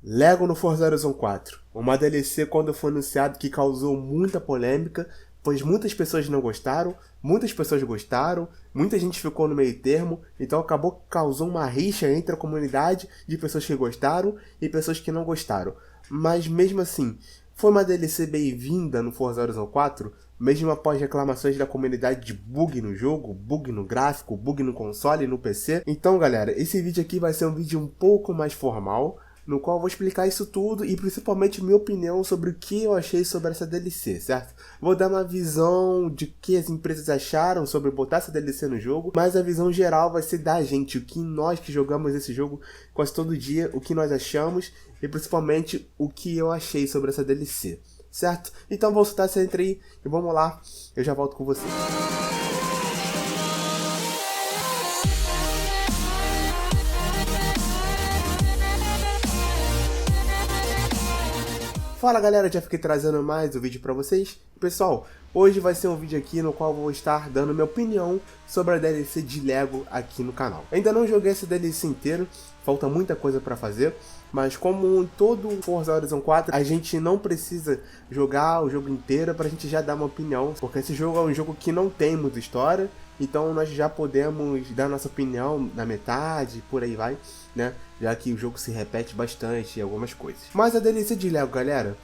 Lego no Forza Horizon 4, uma DLC quando foi anunciado que causou muita polêmica, pois muitas pessoas não gostaram, muitas pessoas gostaram, muita gente ficou no meio termo, então acabou que causou uma rixa entre a comunidade de pessoas que gostaram e pessoas que não gostaram. Mas mesmo assim, foi uma DLC bem-vinda no Forza Horizon 4, mesmo após reclamações da comunidade de bug no jogo, bug no gráfico, bug no console e no PC. Então galera, esse vídeo aqui vai ser um vídeo um pouco mais formal, no qual eu vou explicar isso tudo e principalmente minha opinião sobre o que eu achei sobre essa DLC, certo? Vou dar uma visão de que as empresas acharam sobre botar essa DLC no jogo, mas a visão geral vai ser da gente, o que nós que jogamos esse jogo quase todo dia, o que nós achamos e principalmente o que eu achei sobre essa DLC, certo? Então vou soltar essa intro aí e vamos lá, eu já volto com vocês. Fala galera, já fiquei trazendo mais um vídeo pra vocês. Pessoal, hoje vai ser um vídeo aqui no qual eu vou estar dando minha opinião sobre a DLC de Lego aqui no canal. Ainda não joguei essa DLC inteira, falta muita coisa pra fazer, mas como em todo Forza Horizon 4, a gente não precisa jogar o jogo inteiro pra gente já dar uma opinião, porque esse jogo é um jogo que não tem muita história, então nós já podemos dar nossa opinião na metade, por aí vai, né? Já que o jogo se repete bastante em algumas coisas. Mas a DLC de Lego, galera,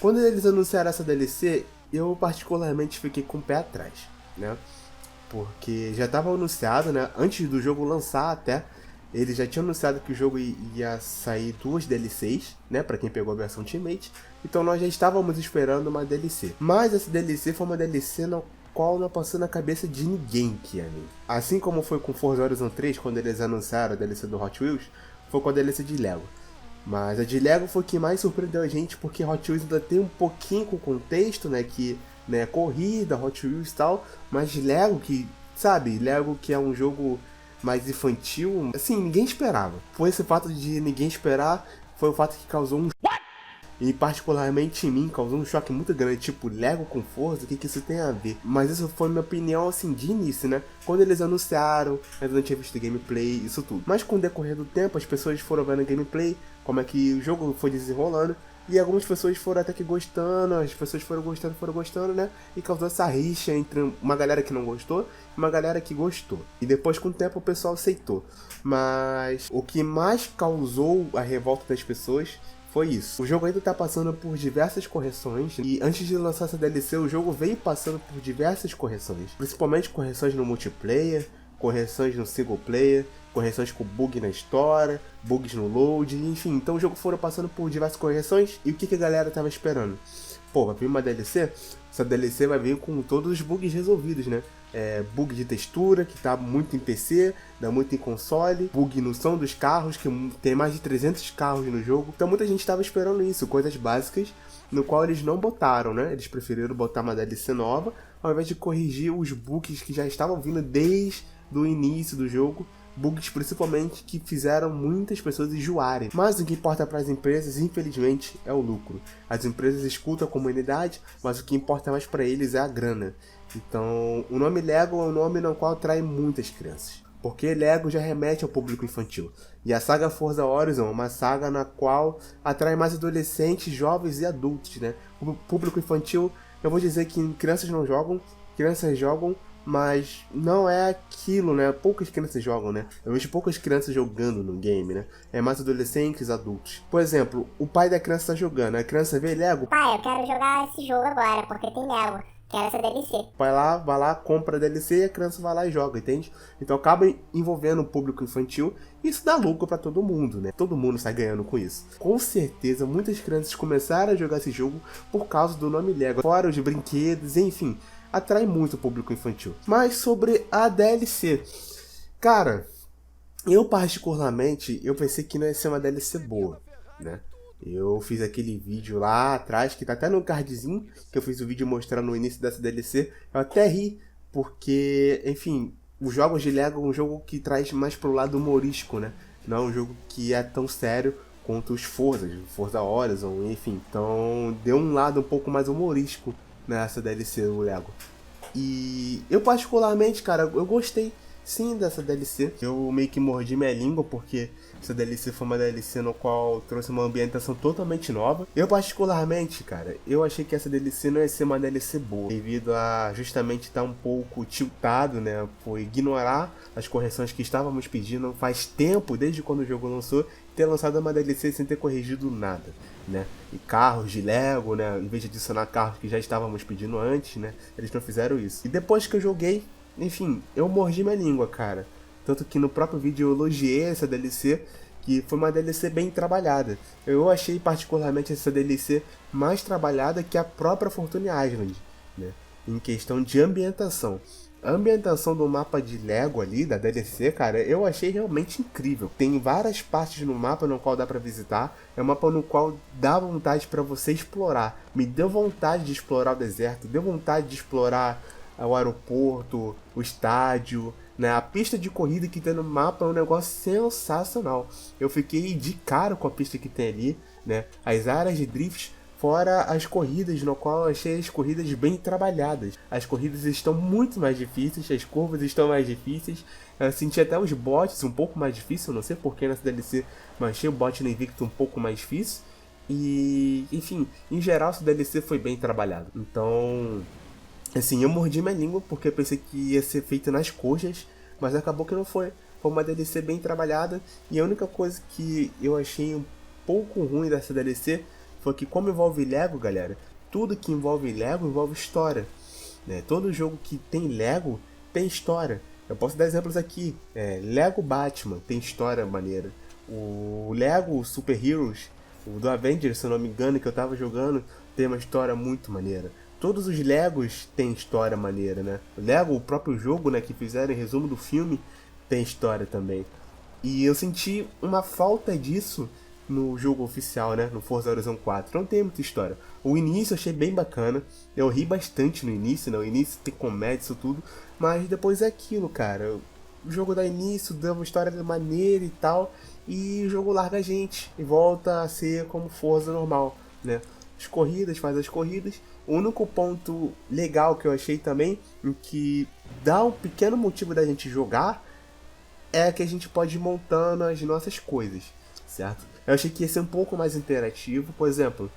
quando eles anunciaram essa DLC, eu particularmente fiquei com o pé atrás, né? Porque já estava anunciado, né? Antes do jogo lançar até, eles já tinham anunciado que o jogo ia sair 2 DLCs, né? Pra quem pegou a versão Ultimate. Então nós já estávamos esperando uma DLC. Mas essa DLC foi uma DLC no qual não passou na cabeça de ninguém que ia vir. Assim como foi com Forza Horizon 3, quando eles anunciaram a DLC do Hot Wheels, foi com a DLC de Lego. Mas a de Lego foi que mais surpreendeu a gente, porque Hot Wheels ainda tem um pouquinho com contexto, né, que né, corrida, Hot Wheels e tal, mas Lego que, sabe, Lego que é um jogo mais infantil, assim, ninguém esperava. Foi esse fato de ninguém esperar, foi o fato que causou um e particularmente em mim causou um choque muito grande, tipo, Lego com Forza, o que isso tem a ver? Mas isso foi minha opinião, assim, de início, né? Quando eles anunciaram, eu não tinha visto gameplay, isso tudo. Mas com o decorrer do tempo, as pessoas foram vendo gameplay, como é que o jogo foi desenrolando, e algumas pessoas foram até que gostando, as pessoas foram gostando, né? E causou essa rixa entre uma galera que não gostou e uma galera que gostou. E depois, com o tempo, o pessoal aceitou. Mas o que mais causou a revolta das pessoas foi isso. O jogo ainda tá passando por diversas correções, e antes de lançar essa DLC, o jogo veio passando por diversas correções. Principalmente correções no multiplayer, correções no single player, correções com bug na história, bugs no load, enfim. Então o jogo foram passando por diversas correções, e o que a galera tava esperando? Pô, vai vir uma DLC? Essa DLC vai vir com todos os bugs resolvidos, né? Bug de textura, que tá muito em PC, dá muito em console, bug no som dos carros, que tem mais de 300 carros no jogo. Então muita gente tava esperando isso, coisas básicas, no qual eles não botaram, né? Eles preferiram botar uma DLC nova, ao invés de corrigir os bugs que já estavam vindo desde o início do jogo, bugs principalmente que fizeram muitas pessoas enjoarem. Mas o que importa para as empresas, infelizmente, é o lucro. As empresas escutam a comunidade, mas o que importa mais para eles é a grana. Então, o nome Lego é um nome no qual atrai muitas crianças, porque Lego já remete ao público infantil. E a saga Forza Horizon é uma saga na qual atrai mais adolescentes, jovens e adultos, né? O público infantil, eu vou dizer que crianças não jogam, crianças jogam, mas não é aquilo, né? Poucas crianças jogam, né? Eu vejo poucas crianças jogando no game, né? É mais adolescentes, adultos. Por exemplo, o pai da criança tá jogando, a criança vê Lego. Pai, eu quero jogar esse jogo agora, porque tem Lego. Quero essa DLC. Vai lá, compra a DLC e a criança vai lá e joga, entende? Então acaba envolvendo o público infantil e isso dá lucro pra todo mundo, né? Todo mundo sai ganhando com isso. Com certeza, muitas crianças começaram a jogar esse jogo por causa do nome Lego. Fora os brinquedos, enfim, atrai muito o público infantil. Mas sobre a DLC, cara, eu particularmente, eu pensei que não ia ser uma DLC boa, né? Eu fiz aquele vídeo lá atrás, que tá até no cardzinho, que eu fiz o vídeo mostrando no início dessa DLC. Eu até ri, porque, enfim, os jogos de Lego é um jogo que traz mais pro lado humorístico, né? Não é um jogo que é tão sério quanto os Forza Horizon, enfim. Então, deu um lado um pouco mais humorístico nessa DLC do Lego. E eu particularmente, cara, eu gostei. sim dessa DLC. Eu meio que mordi minha língua porque essa DLC foi uma DLC no qual trouxe uma ambientação totalmente nova. Eu particularmente, cara, eu achei que essa DLC não ia ser uma DLC boa, devido a justamente estar um pouco tiltado, né, por ignorar as correções que estávamos pedindo faz tempo, desde quando o jogo lançou, ter lançado uma DLC sem ter corrigido nada, né? E carros de Lego, né, em vez de adicionar carros que já estávamos pedindo antes, né, eles não fizeram isso. E depois que eu joguei, enfim, eu mordi minha língua, cara. Tanto que no próprio vídeo eu elogiei essa DLC, que foi uma DLC bem trabalhada. Eu achei particularmente essa DLC mais trabalhada que a própria Fortune Island, né? Em questão de ambientação. A ambientação do mapa de Lego ali, da DLC, cara, eu achei realmente incrível. Tem várias partes no mapa no qual dá pra visitar. É um mapa no qual dá vontade pra você explorar. Me deu vontade de explorar o deserto, deu vontade de explorar o aeroporto, o estádio, né? A pista de corrida que tem no mapa é um negócio sensacional. Eu fiquei de cara com a pista que tem ali, né? As áreas de drift, fora as corridas, no qual eu achei as corridas bem trabalhadas. As corridas estão muito mais difíceis, as curvas estão mais difíceis. Eu senti até os bots um pouco mais difíceis, não sei porquê nessa DLC, mas achei o bot no Invicto um pouco mais difícil. E, enfim, em geral essa DLC foi bem trabalhada. Então, assim, eu mordi minha língua porque eu pensei que ia ser feita nas coxas, mas acabou que não foi. Foi uma DLC bem trabalhada e a única coisa que eu achei um pouco ruim dessa DLC foi que, como envolve Lego, galera, tudo que envolve Lego envolve história, né? Todo jogo que tem Lego tem história. Eu posso dar exemplos aqui. Lego Batman tem história maneira. O Lego Super Heroes, o do Avengers, se eu não me engano, que eu tava jogando, tem uma história muito maneira. Todos os Legos têm história maneira, né? O Lego, o próprio jogo, né, que fizeram em resumo do filme, tem história também. E eu senti uma falta disso no jogo oficial, né? No Forza Horizon 4. Não tem muita história. O início eu achei bem bacana. Eu ri bastante no início, né? O início tem comédia, isso tudo. Mas depois é aquilo, cara. O jogo dá início, dá uma história maneira e tal. E o jogo larga a gente. E volta a ser como Forza normal, né? As corridas, faz as corridas. O único ponto legal que eu achei também, em que dá um pequeno motivo da gente jogar, é que a gente pode ir montando as nossas coisas, certo? Eu achei que ia ser um pouco mais interativo. Por exemplo,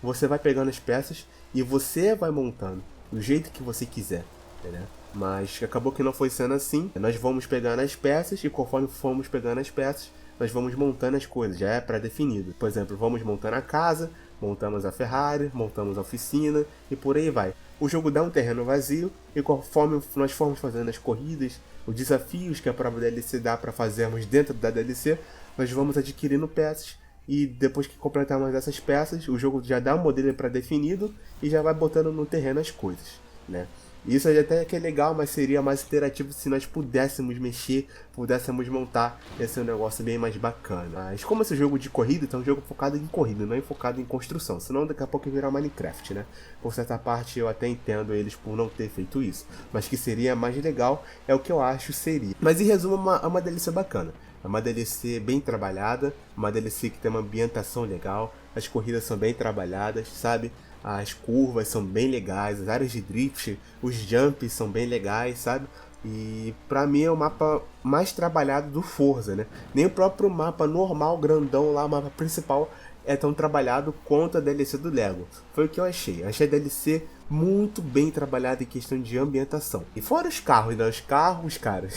você vai pegando as peças e você vai montando do jeito que você quiser, entendeu? Mas acabou que não foi sendo assim. Nós vamos pegando as peças e conforme formos pegando as peças, nós vamos montando as coisas, já é pré-definido. Por exemplo, vamos montando a casa, montamos a Ferrari, montamos a oficina e por aí vai. O jogo dá um terreno vazio e conforme nós formos fazendo as corridas, os desafios que a própria DLC dá para fazermos dentro da DLC, nós vamos adquirindo peças e depois que completarmos essas peças, o jogo já dá um modelo pré-definido e já vai botando no terreno as coisas, né? Isso aí até que é legal, mas seria mais interativo se nós pudéssemos mexer, pudéssemos montar. Ia ser um negócio bem mais bacana. Mas como esse jogo de corrida, então é um jogo focado em corrida, não é focado em construção. Senão daqui a pouco virar Minecraft, né? Por certa parte eu até entendo eles por não ter feito isso. Mas que seria mais legal é o que eu acho seria. Mas em resumo é uma DLC bacana. É uma DLC bem trabalhada, uma DLC que tem uma ambientação legal. As corridas são bem trabalhadas, sabe? As curvas são bem legais, as áreas de drift, os jumps são bem legais, sabe? E pra mim é o mapa mais trabalhado do Forza, né? Nem o próprio mapa normal, grandão lá, o mapa principal, é tão trabalhado quanto a DLC do Lego. Foi o que eu achei. Achei a DLC muito bem trabalhada em questão de ambientação. E fora os carros, né? Os carros, cara,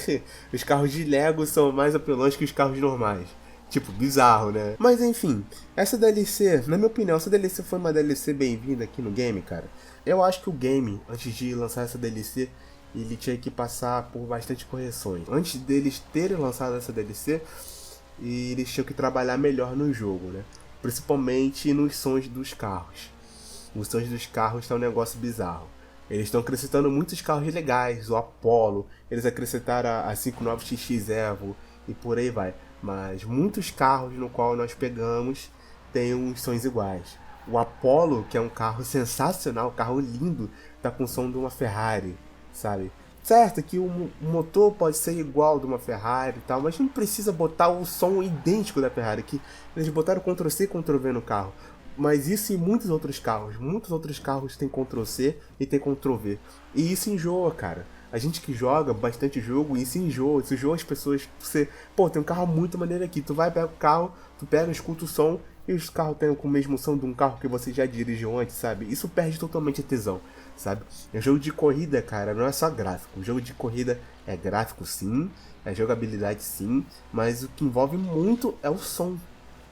os carros de Lego são mais apelões que os carros normais. Tipo, bizarro, né? Mas enfim, essa DLC, na minha opinião, essa DLC foi uma DLC bem-vinda aqui no game, cara. Eu acho que o game, antes de lançar essa DLC, ele tinha que passar por bastante correções. Antes deles terem lançado essa DLC, eles tinham que trabalhar melhor no jogo, né? Principalmente nos sons dos carros. Os sons dos carros estão um negócio bizarro. Eles estão acrescentando muitos carros legais, o Apollo, eles acrescentaram a 59XX Evo e por aí vai. Mas muitos carros no qual nós pegamos têm uns sons iguais. O Apollo, que é um carro sensacional, um carro lindo, tá com o som de uma Ferrari, sabe? Certo que o motor pode ser igual de uma Ferrari e tal, mas não precisa botar o som idêntico da Ferrari, que eles botaram Ctrl+C e Ctrl+V no carro. Mas isso em muitos outros carros têm Ctrl+C e tem Ctrl+V. E isso enjoa, cara. A gente que joga bastante jogo e se enjoa as pessoas. Você, pô, tem um carro muito maneiro aqui. Tu vai, pega o carro, tu pega, escuta o som e os carros têm com o mesmo som de um carro que você já dirigiu antes, sabe? Isso perde totalmente a tesão, sabe? O jogo de corrida, cara, não é só gráfico. O jogo de corrida é gráfico sim, é jogabilidade sim, mas o que envolve muito é o som.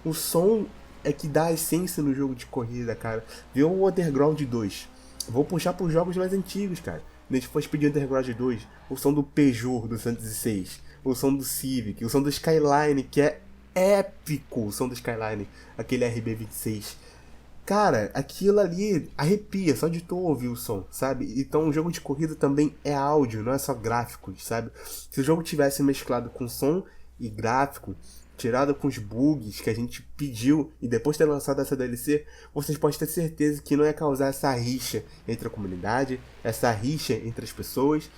O som é que dá a essência no jogo de corrida, cara. Vê o Underground 2. Vou puxar pros jogos mais antigos, cara. Need for Speed Underground 2, o som do Peugeot do 106, o som do Civic, o som do Skyline, que é épico, o som do Skyline, aquele RB26. Cara, aquilo ali arrepia, só de tu ouvir o som, sabe? Então o jogo de corrida também é áudio, não é só gráficos, sabe? Se o jogo tivesse mesclado com som e gráfico, tirado com os bugs que a gente pediu e depois de ter lançado essa DLC, vocês podem ter certeza que não ia causar essa rixa entre a comunidade, essa rixa entre as pessoas,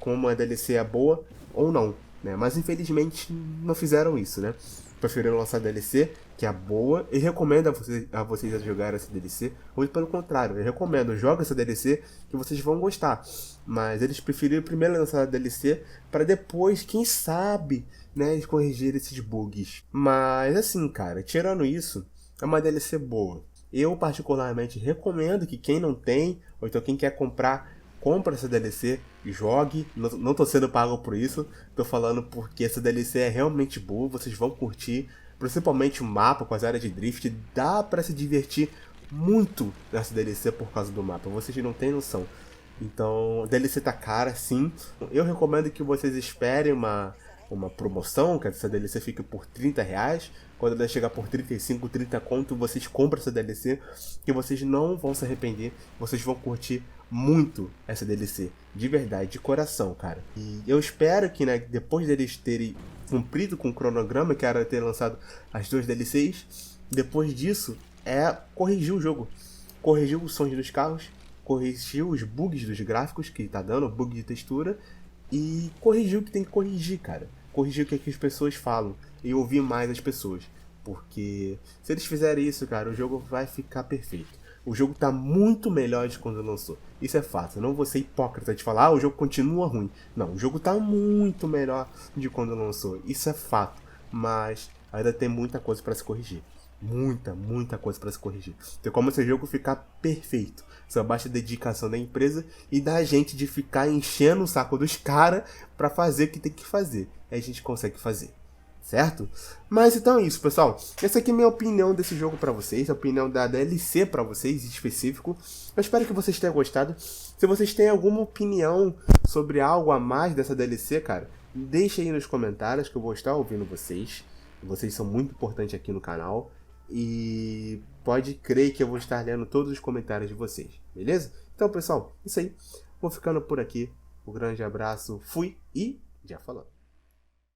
como a DLC é boa ou não, né? Mas infelizmente não fizeram isso, né? Preferiram lançar a DLC, que é boa, e recomendo a vocês a jogar essa DLC, ou pelo contrário, eu recomendo, joga essa DLC que vocês vão gostar. Mas eles preferiram primeiro lançar a DLC para depois, quem sabe, né, corrigir esses bugs. Mas assim, cara, tirando isso, é uma DLC boa. Eu particularmente recomendo que quem não tem, ou então quem quer comprar, compra essa DLC, jogue. Não tô sendo pago por isso, tô falando porque essa DLC é realmente boa, vocês vão curtir. Principalmente o mapa com as áreas de drift, dá pra se divertir muito nessa DLC por causa do mapa, vocês não têm noção. Então, a DLC tá cara, sim. Eu recomendo que vocês esperem uma promoção, que essa DLC fique por R$30. Quando ela chegar por 35, 30 conto, vocês compram essa DLC, que vocês não vão se arrepender, vocês vão curtir muito essa DLC, de verdade, de coração, cara. E eu espero que, né, depois deles terem cumprido com o cronograma, que era ter lançado as 2 DLCs, depois disso, corrigir o jogo. Corrigir os sons dos carros, corrigir os bugs dos gráficos que tá dando, bug de textura, e corrigir o que tem que corrigir, cara. Corrigir o que as pessoas falam e ouvir mais as pessoas. Porque se eles fizerem isso, cara, o jogo vai ficar perfeito. O jogo tá muito melhor de quando lançou. Isso é fato. Eu não vou ser hipócrita de falar, o jogo continua ruim. Não, o jogo tá muito melhor de quando lançou. Isso é fato. Mas ainda tem muita coisa pra se corrigir. Muita coisa pra se corrigir. Tem como esse jogo ficar perfeito. Só basta a dedicação da empresa e da gente de ficar enchendo o saco dos caras pra fazer o que tem que fazer. Aí a gente consegue fazer. Certo? Mas então é isso, pessoal. Essa aqui é a minha opinião desse jogo pra vocês. A opinião da DLC pra vocês, em específico. Eu espero que vocês tenham gostado. Se vocês têm alguma opinião sobre algo a mais dessa DLC, cara, deixa aí nos comentários que eu vou estar ouvindo vocês. Vocês são muito importantes aqui no canal. E pode crer que eu vou estar lendo todos os comentários de vocês. Beleza? Então, pessoal, isso aí. Vou ficando por aqui. Um grande abraço. Fui e já falou.